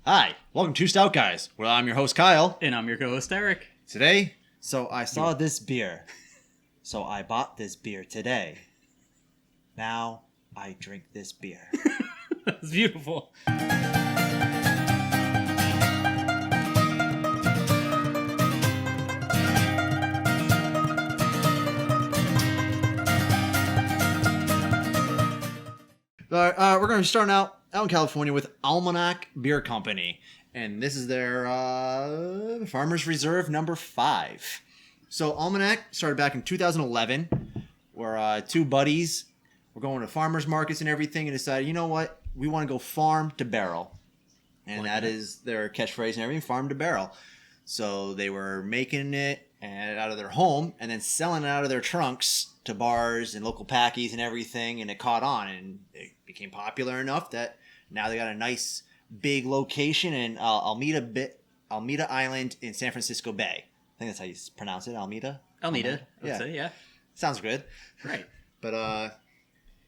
Hi, welcome to Stout Guys. Well, I'm your host, Kyle. And I'm your co-host, Eric. Today, So I saw this beer. So I bought this beer today. Now I drink this beer. That's beautiful. we're going to be starting out in California with Almanac Beer Company. And this is their Farmers Reserve number 5. So Almanac started back in 2011, where two buddies were going to farmers markets and everything and decided, you know what, we want to go farm to barrel. And that is their catchphrase and everything, farm to barrel. So they were making it out of their home and then selling it out of their trunks to bars and local packies and everything, and it caught on and it became popular enough that now they got a nice big location in Alameda Island in San Francisco Bay. I think that's how you pronounce it, Alameda? Almeida, I would say, yeah. Sounds good. Right. But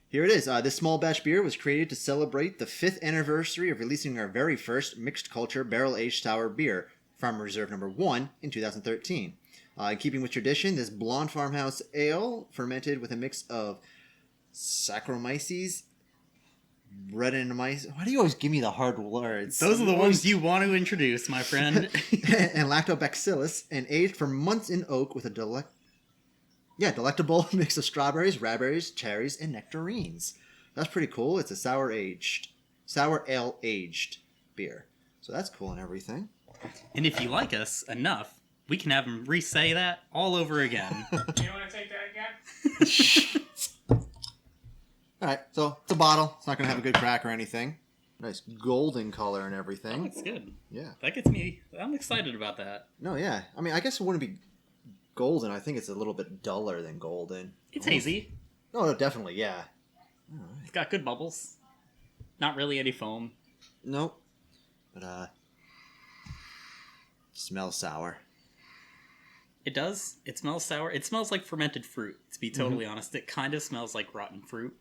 here it is. This small batch beer was created to celebrate the 5th anniversary of releasing our very first mixed culture barrel-aged sour beer, Farmer Reserve number 1, in 2013. In keeping with tradition, this blonde farmhouse ale fermented with a mix of Saccharomyces, Brettanomyces. Why do you always give me the hard words? Those are the ones you want to introduce, my friend. And Lactobacillus, and aged for months in oak with a delectable mix of strawberries, raspberries, cherries, and nectarines. That's pretty cool. It's a sour ale aged beer. So that's cool and everything. And if you like us enough, we can have him re-say that all over again. You want to take that again? Alright, so it's a bottle. It's not going to have a good crack or anything. Nice golden color and everything. Oh, that's good. Yeah. That gets me... I'm excited about that. No, yeah. I mean, I guess it wouldn't be golden. I think it's a little bit duller than golden. It's hazy. No, definitely, yeah. It's got good bubbles. Not really any foam. Nope. But, smells sour. It does. It smells sour. It smells like fermented fruit, to be totally honest. It kind of smells like rotten fruit.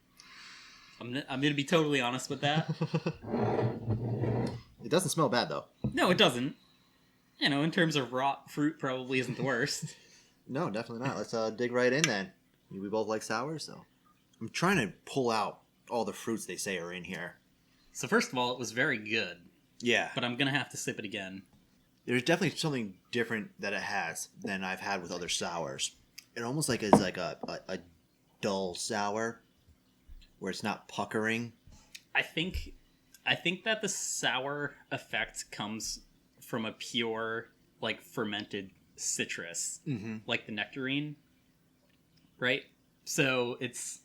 I'm gonna be totally honest with that. It doesn't smell bad, though. No, it doesn't. You know, in terms of rot, fruit probably isn't the worst. No, definitely not. Let's dig right in then. We both like sour, so... I'm trying to pull out all the fruits they say are in here. So first of all, it was very good. Yeah. But I'm gonna have to sip it again. There's definitely something different that it has than I've had with other sours. It almost like is like a dull sour, where it's not puckering. I think that the sour effect comes from a pure, like, fermented citrus, like the nectarine, right? So it's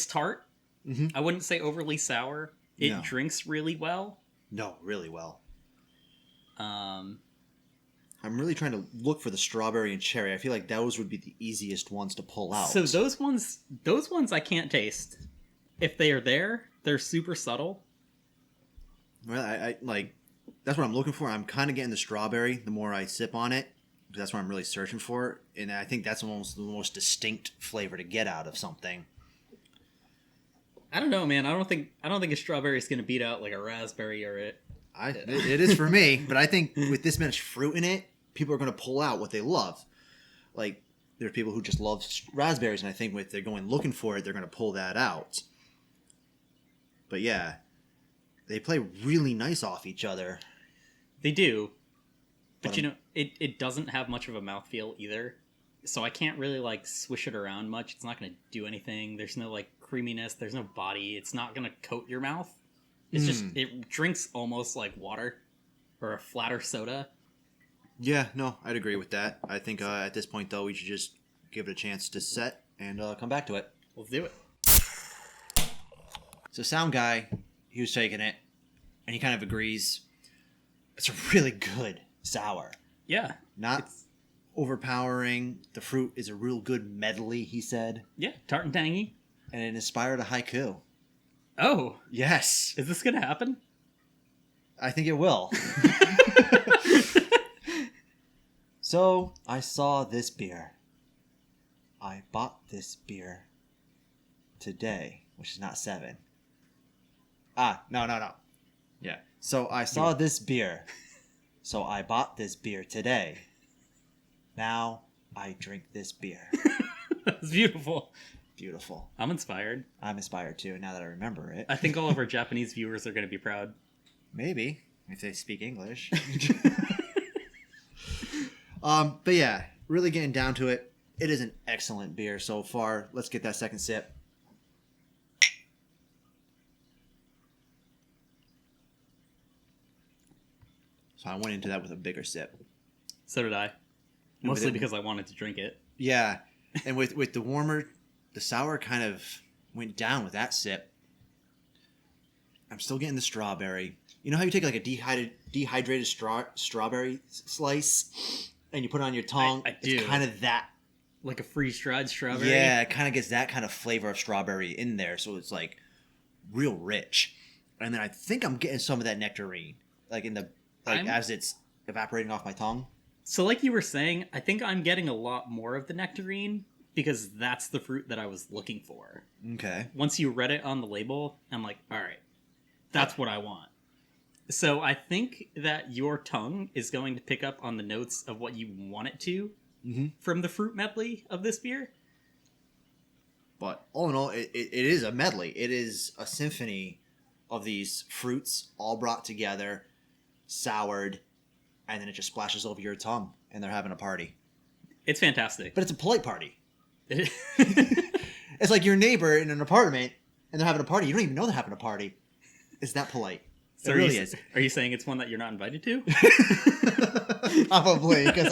tart. I wouldn't say overly sour. It drinks really well. No, really well. Um, I'm really trying to look for the strawberry and cherry. I feel like those would be the easiest ones to pull out. So those ones I can't taste. If they are there, they're super subtle. Well, I like that's what I'm looking for. I'm kind of getting the strawberry the more I sip on it. That's what I'm really searching for, and I think that's almost the most distinct flavor to get out of something. I don't know, man. I don't think a strawberry is going to beat out like a raspberry or it. It is for me, but I think with this much fruit in it, people are going to pull out what they love. Like, there's people who just love raspberries, and I think if they're going looking for it, they're going to pull that out. But yeah, they play really nice off each other. They do. But, you know, it doesn't have much of a mouthfeel either. So I can't really, like, swish it around much. It's not going to do anything. There's no, like, creaminess. There's no body. It's not going to coat your mouth. It's just, it drinks almost like water or a flatter soda. Yeah, no, I'd agree with that. I think at this point, though, we should just give it a chance to set and come back to it. Let's do it. So Sound Guy, he was taking it, and he kind of agrees. It's a really good sour. Yeah. Not overpowering. The fruit is a real good medley, he said. Yeah, tart and tangy. And it inspired a haiku. Oh. Yes. Is this going to happen? I think it will. So, I saw this beer. I bought this beer today, which is not 7. No. Yeah. So I Saw this beer, so I bought this beer today. Now I drink this beer. That's beautiful. Beautiful. I'm inspired. I'm inspired too, now that I remember it. I think all of our Japanese viewers are going to be proud. Maybe, if they speak English. But yeah, really getting down to it. It is an excellent beer so far. Let's get that second sip. So I went into that with a bigger sip. So did I. Mostly because I wanted to drink it. Yeah, and with the warmer, the sour kind of went down with that sip. I'm still getting the strawberry. You know how you take like a dehydrated strawberry slice and you put it on your tongue? I do. It's kind of that. Like a freeze-dried strawberry? Yeah, it kind of gets that kind of flavor of strawberry in there, so it's like real rich. And then I think I'm getting some of that nectarine, like as it's evaporating off my tongue. So like you were saying, I think I'm getting a lot more of the nectarine because that's the fruit that I was looking for. Okay. Once you read it on the label, I'm like, all right, that's what I want. So I think that your tongue is going to pick up on the notes of what you want it to from the fruit medley of this beer. But all in all, it is a medley. It is a symphony of these fruits all brought together, soured, and then it just splashes over your tongue, and they're having a party. It's fantastic. But it's a polite party. It It's like your neighbor in an apartment, and they're having a party. You don't even know they're having a party. It's that polite. So it really is. Are you saying it's one that you're not invited to? Probably, because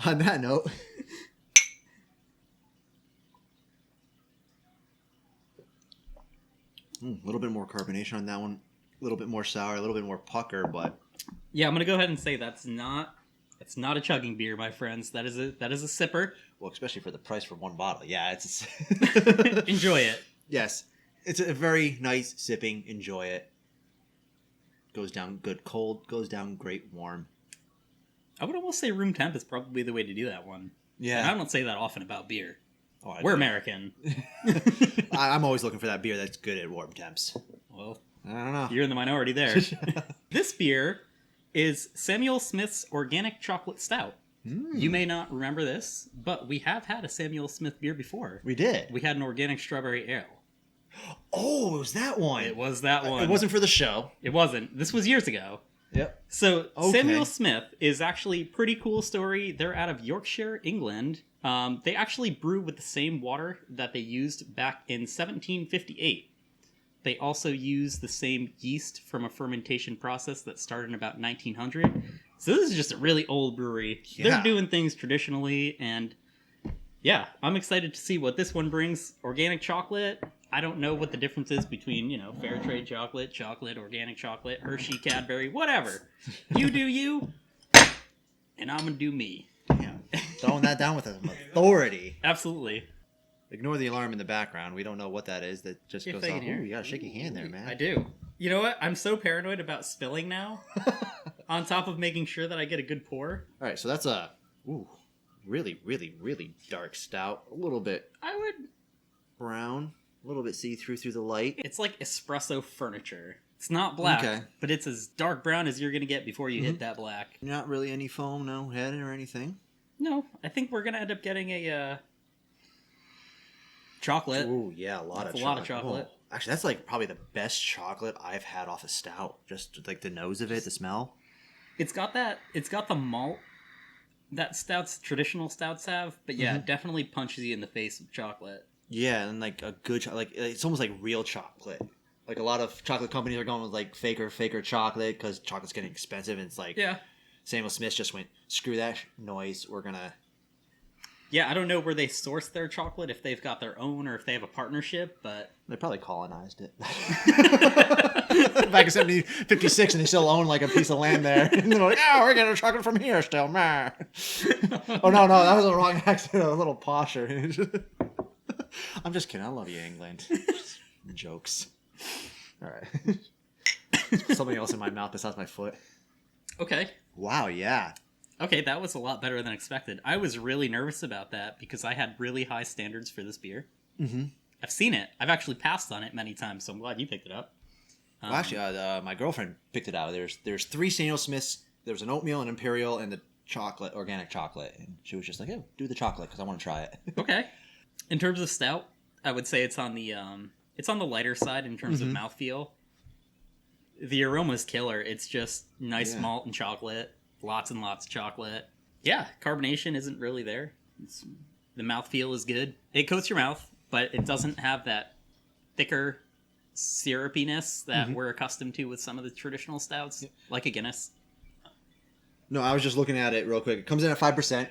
on that note, a little bit more carbonation on that one, a little bit more sour, a little bit more pucker, but Yeah, I'm gonna go ahead and say it's not a chugging beer, my friends. That is a sipper. well, especially for the price for one bottle, yeah, it's Enjoy it. yes, it's a very nice sipping. Enjoy it. Goes down good cold, goes down great warm. I would almost say room temp is probably the way to do that one. Yeah, And I don't say that often about beer. Oh, We're American. I'm always looking for that beer that's good at warm temps. Well, I don't know. you're in the minority there. This beer is Samuel Smith's Organic Chocolate Stout. You may not remember this, but we have had a Samuel Smith beer before. We did. We had an organic strawberry ale. Oh, it was that one. It was that one. It wasn't for the show. It wasn't. This was years ago. Yep. So Okay. Samuel Smith is actually a pretty cool story. They're out of Yorkshire, England. They actually brew with the same water that they used back in 1758. They also use the same yeast from a fermentation process that started in about 1900. So this is just a really old brewery. Yeah. They're doing things traditionally, and yeah, I'm excited to see what this one brings. Organic chocolate. I don't know what the difference is between, fair trade chocolate, organic chocolate, Hershey, Cadbury, whatever. You do you, and I'm gonna do me. Yeah. Throwing that down with authority. Absolutely. Ignore the alarm in the background. We don't know what that is. That just You're goes off. faking here. Ooh, you got a shaky hand there, man. I do. You know what? I'm so paranoid about spilling now. On top of making sure that I get a good pour. All right, so that's a really, really, really dark stout. A little bit I would. brown. A little bit see-through through the light. It's like espresso furniture. It's not black, Okay. but it's as dark brown as you're gonna get before you hit that black. Not really any foam, no head or anything. No, I think we're gonna end up getting a chocolate. Ooh, yeah, a lot That's of a lot of chocolate. Oh, actually, that's like probably the best chocolate I've had off a stout. Just like the nose of it, the smell. It's got the malt that traditional stouts have, but yeah, it definitely punches you in the face with chocolate. Yeah, and like a good like it's almost like real chocolate. Like a lot of chocolate companies are going with like faker chocolate because chocolate's getting expensive, and it's like Yeah. Samuel Smith just went, screw that noise. We're gonna. Yeah, I don't know where they source their chocolate, if they've got their own or if they have a partnership, but They probably colonized it back in 1756, and they still own like a piece of land there. And they're like, "Oh, we're getting our chocolate from here still." Meh. Oh no, that was a wrong accent. A little posher. I'm just kidding. I love you, England. Jokes. All right. Something else in my mouth besides my foot. okay. Wow. Yeah. Okay, that was a lot better than expected. I was really nervous about that because I had really high standards for this beer. Mm-hmm. I've seen it. I've actually passed on it many times, so I'm glad you picked it up. Well, actually, my girlfriend picked it out. There's 3 Samuel Smiths. There was an oatmeal, an imperial, and the chocolate, organic chocolate. And she was just like, "Oh, do the chocolate because I want to try it." Okay. In terms of stout, I would say it's on the lighter side in terms of mouthfeel. The aroma's killer. It's just nice malt and chocolate, lots and lots of chocolate. Yeah, carbonation isn't really there. The mouthfeel is good. It coats your mouth, but it doesn't have that thicker syrupiness that we're accustomed to with some of the traditional stouts, like a Guinness. No, I was just looking at it real quick. It comes in at 5%.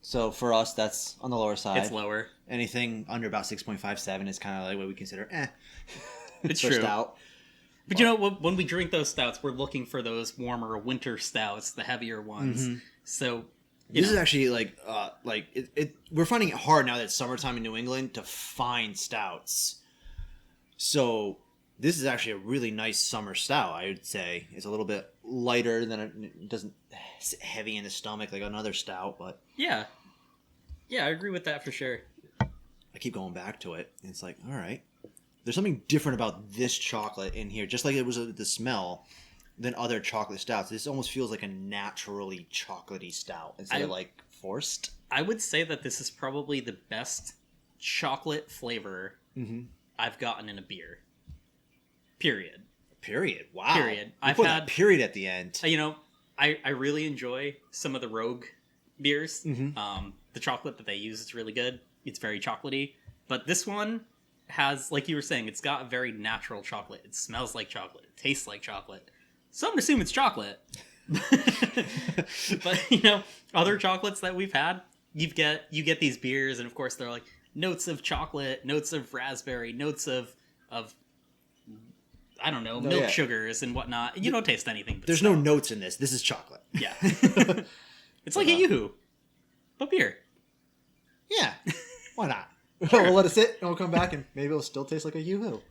So for us, that's on the lower side. It's lower. Anything under about 6.57 is kind of like what we consider It's for true. stout. But you know, when we drink those stouts, we're looking for those warmer winter stouts, the heavier ones. So This is actually we're finding it hard now that it's summertime in New England to find stouts. So this is actually a really nice summer stout, I would say. It's a little bit lighter than it doesn't sit heavy in the stomach like another stout, but yeah, I agree with that for sure. I keep going back to it. And it's like, all right, there's something different about this chocolate in here, just like it was the smell than other chocolate stouts. This almost feels like a naturally chocolatey stout instead of like forced. I would say that this is probably the best chocolate flavor I've gotten in a beer. Period. Wow. Period. You put that period at the end. You know, I really enjoy some of the Rogue beers. The chocolate that they use is really good. It's very chocolatey. But this one has, like you were saying, it's got a very natural chocolate. It smells like chocolate. It tastes like chocolate. Some assume it's chocolate. But, you know, other chocolates that we've had, you get these beers, and of course they're like notes of chocolate, notes of raspberry, notes of I don't know, milk sugars and whatnot. You don't taste anything. But there's no notes in this. This is chocolate. Yeah. It's like a Yoo-hoo, but beer. Yeah. Why not? We'll let it sit, and we'll come back, and maybe it'll still taste like a Yoo-hoo.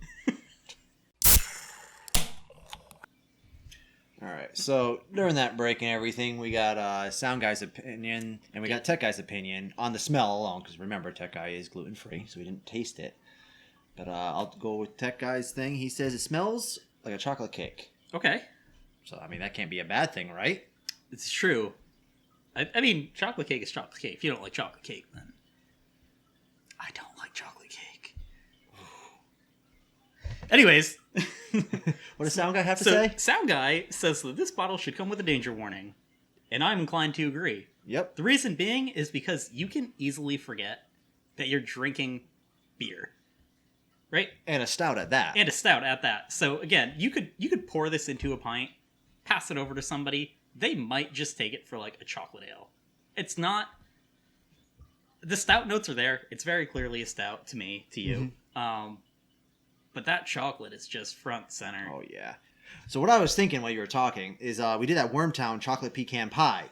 All right. So during that break and everything, we got Sound Guy's opinion, and we got Tech Guy's opinion on the smell alone, because remember, Tech Guy is gluten-free, so we didn't taste it. But I'll go with Tech Guy's thing. He says it smells like a chocolate cake. Okay. So, I mean, that can't be a bad thing, right? It's true. I mean, chocolate cake is chocolate cake. If you don't like chocolate cake, then I don't like chocolate cake. Anyways. What does Sound Guy have to say? Sound Guy says that this bottle should come with a danger warning. And I'm inclined to agree. Yep. The reason being is because you can easily forget that you're drinking beer. Right? And a stout at that. And a stout at that. So again, you could pour this into a pint, pass it over to somebody. They might just take it for like a chocolate ale. It's not. The stout notes are there. It's very clearly a stout to me, to you. But that chocolate is just front center. Oh yeah. So what I was thinking while you were talking is we did that Wormtown chocolate pecan pie.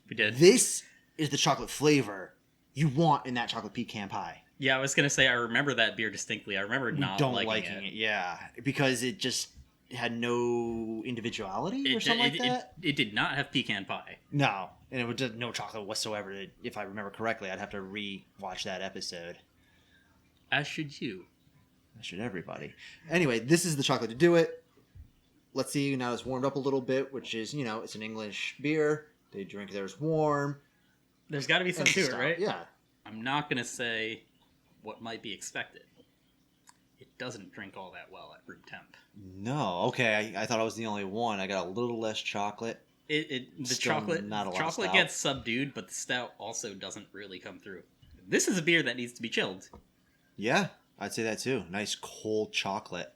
We did. This is the chocolate flavor you want in that chocolate pecan pie. Yeah, I was gonna say I remember that beer distinctly. I remember not liking it. Yeah, because it just had no individuality or something like that. It did not have pecan pie. No, and it did no chocolate whatsoever. If I remember correctly, I'd have to re-watch that episode. As should you. As should everybody. Anyway, this is the chocolate to do it. Let's see, now it's warmed up a little bit, which is, you know, it's an English beer. They drink theirs warm. There's got to be something to it, right? Yeah. I'm not gonna say what might be expected. It doesn't drink all that well at room temp. No, okay. I thought I was the only one. I got a little less chocolate. The chocolate gets subdued, but the stout also doesn't really come through. This is a beer that needs to be chilled. Yeah, I'd say that too. Nice cold chocolate.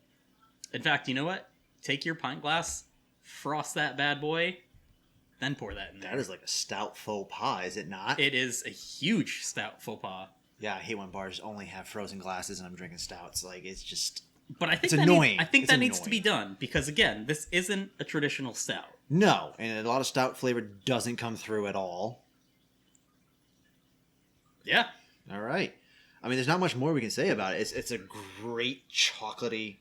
In fact, you know what? Take your pint glass, frost that bad boy, then pour that in there. That is like a stout faux pas, is it not? It is a huge stout faux pas. Yeah, I hate when bars only have frozen glasses and I'm drinking stouts. Like, it's just... But I think it's annoying. I think that needs to be done because, again, this isn't a traditional stout. No, and a lot of stout flavor doesn't come through at all. Yeah. All right. I mean, there's not much more we can say about it. It's a great chocolatey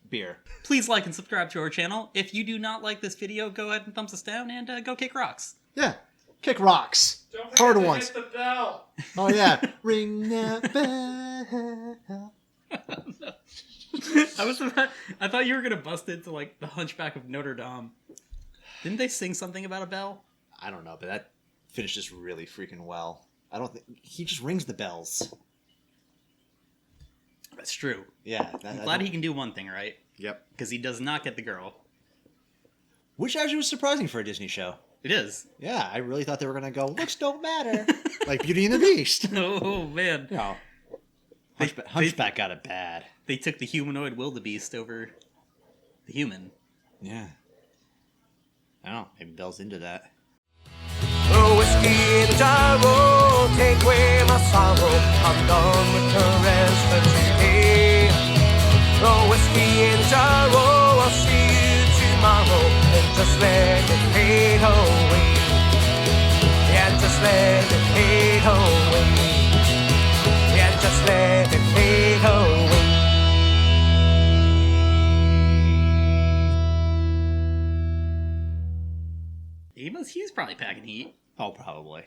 beer. Please like and subscribe to our channel. If you do not like this video, go ahead and thumbs us down and go kick rocks. Yeah. Kick rocks. Don't forget Harder to ones. hit the bell. Oh, yeah. Ring that bell. I thought you were gonna bust into like the Hunchback of Notre Dame. Didn't they sing something about a bell? I don't know, but that finishes really freaking well. I don't think he just rings the bells. That's true. Yeah, I'm glad he can do one thing right. Yep. Because he does not get the girl. Which actually was surprising for a Disney show. It is. Yeah, I really thought they were gonna go looks don't matter, like Beauty and the Beast. Oh man. No. Hunchback got it bad. They took the humanoid wildebeest over the human. Yeah. I don't know. Maybe Belle's into that. Oh, whiskey in the gyro, take away my sorrow. I'm done with the rest of today. Oh, whiskey in the gyro, I'll see you tomorrow. And just let it fade away. Yeah, just let it fade away. Yeah, just let it fade away. He's probably packing heat. Oh, probably.